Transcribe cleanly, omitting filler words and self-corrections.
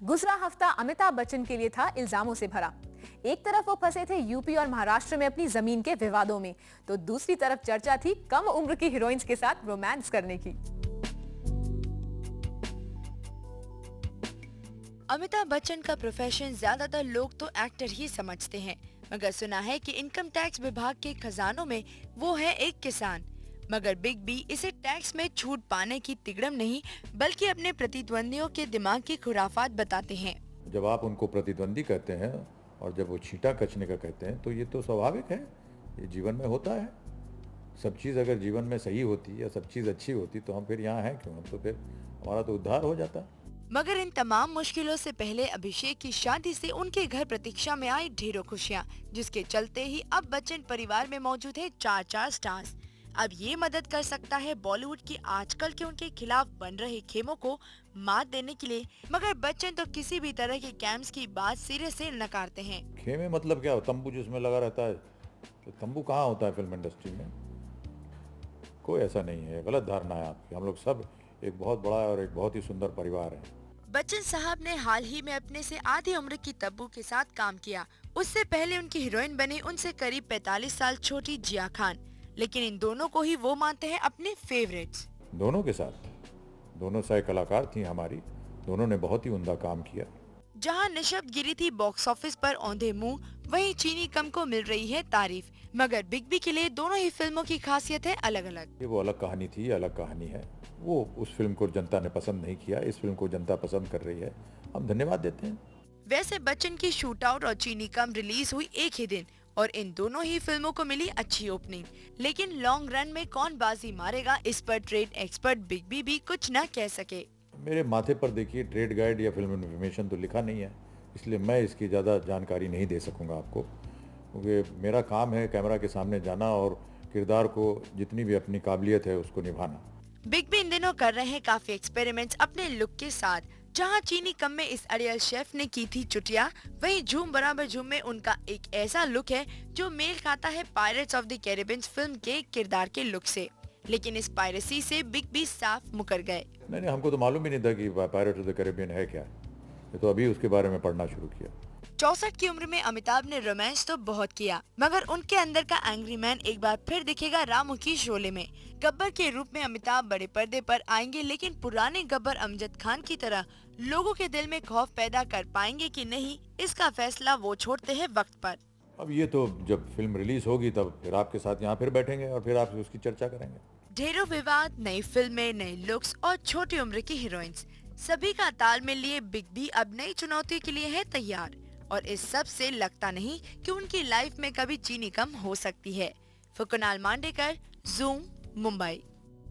गुजरा हफ्ता अमिताभ बच्चन के लिए था इल्जामों से भरा। एक तरफ वो फंसे थे यूपी और महाराष्ट्र में अपनी जमीन के विवादों में, तो दूसरी तरफ चर्चा थी कम उम्र की हीरोइंस के साथ रोमांस करने की। अमिताभ बच्चन का प्रोफेशन ज्यादातर लोग तो एक्टर ही समझते हैं, मगर सुना है कि इनकम टैक्स विभाग के खजानों में वो है एक किसान। मगर बिग बी इसे टैक्स में छूट पाने की तिगड़म नहीं, बल्कि अपने प्रतिद्वंदियों के दिमाग की खुराफात बताते हैं। जब आप उनको प्रतिद्वंदी कहते हैं और जब वो छींटा कचने का कहते हैं, तो ये तो स्वाभाविक है, ये जीवन में होता है। सब चीज़ अगर जीवन में सही होती या सब चीज़ अच्छी होती तो हम फिर यहाँ हैं क्यों? हम तो फिर हमारा तो उद्धार हो जाता। मगर इन तमाम मुश्किलों से पहले अभिषेक की शादी से उनके घर प्रतीक्षा में आई ढेरों खुशियाँ, जिसके चलते ही अब बच्चन परिवार में मौजूद है चार स्टार्स। अब ये मदद कर सकता है बॉलीवुड की आजकल के उनके खिलाफ बन रहे खेमों को मात देने के लिए। मगर बच्चन तो किसी भी तरह के कैंप्स की बात सिरे से नकारते हैं। खेमे मतलब क्या? तंबू जिसमें लगा रहता है, तो तंबू कहाँ होता है फिल्म इंडस्ट्री में? कोई ऐसा नहीं है, गलत धारणा है आपकी। हम लोग सब एक बहुत बड़ा और एक बहुत ही सुंदर परिवार है। बच्चन साहब ने हाल ही में अपने से आधी उम्र की तब्बू के साथ काम किया। उससे पहले उनकी हीरोइन बनी उनसे करीब 45 साल छोटी जिया खान। लेकिन इन दोनों को ही वो मानते हैं अपने फेवरेट्स। दोनों के साथ, दोनों सह कलाकार थी हमारी, दोनों ने बहुत ही उम्दा काम किया। जहां निशब्द गिरी थी बॉक्स ऑफिस पर औंधे मुंह, वहीं चीनी कम को मिल रही है तारीफ। मगर बिग बी के लिए दोनों ही फिल्मों की खासियत है अलग अलग। ये वो अलग कहानी थी, अलग कहानी है। वो उस फिल्म को जनता ने पसंद नहीं किया, इस फिल्म को जनता पसंद कर रही है, हम धन्यवाद देते हैं। वैसे बच्चन की शूट आउट और चीनी कम रिलीज हुई एक ही दिन और इन दोनों ही फिल्मों को मिली अच्छी ओपनिंग। लेकिन लॉन्ग रन में कौन बाजी मारेगा, इस पर ट्रेड एक्सपर्ट बिग बी भी कुछ न कह सके। मेरे माथे पर देखिए ट्रेड गाइड या फिल्म इन्फॉर्मेशन तो लिखा नहीं है, इसलिए मैं इसकी ज़्यादा जानकारी नहीं दे सकूंगा आपको, क्योंकि मेरा काम है कैमरा के सामने जाना और किरदार को जितनी भी अपनी काबिलियत है उसको निभाना। बिग बी इन दिनों कर रहे हैं काफी एक्सपेरिमेंट्स अपने लुक के साथ। जहां चीनी कम में इस अड़ियल शेफ ने की थी चुटिया, वहीं झूम बराबर झूम में उनका एक ऐसा लुक है जो मेल खाता है pirates of the Caribbean film के किरदार के लुक से। लेकिन इस पायरेसी से बिग बी साफ मुकर गए। नहीं, हमको तो मालूम ही नहीं था कि पायरेट्स ऑफ द कैरिबियन है क्या। ये तो अभी उसके बारे में पढ़ना शुरू किया। 64 की उम्र में अमिताभ ने रोमांस तो बहुत किया, मगर उनके अंदर का एंग्री मैन एक बार फिर दिखेगा रामू की शोले में। गब्बर के रूप में अमिताभ बड़े पर्दे पर आएंगे, लेकिन पुराने गब्बर अमजद खान की तरह लोगों के दिल में खौफ पैदा कर पाएंगे कि नहीं, इसका फैसला वो छोड़ते हैं वक्त पर। अब ये तो जब फिल्म रिलीज होगी तब फिर आपके साथ यहाँ फिर बैठेंगे और फिर आपसे उसकी चर्चा करेंगे। ढेरों विवाद, नई फिल्में, नए लुक्स और छोटी उम्र की हीरोइंस, सभी का तालमेल लिए बिग बी अब नई चुनौती के लिए है तैयार। और इस सब से लगता नहीं कि उनकी लाइफ में कभी चीनी कम हो सकती है। फुकुनाल मांडेकर, ज़ूम, मुंबई।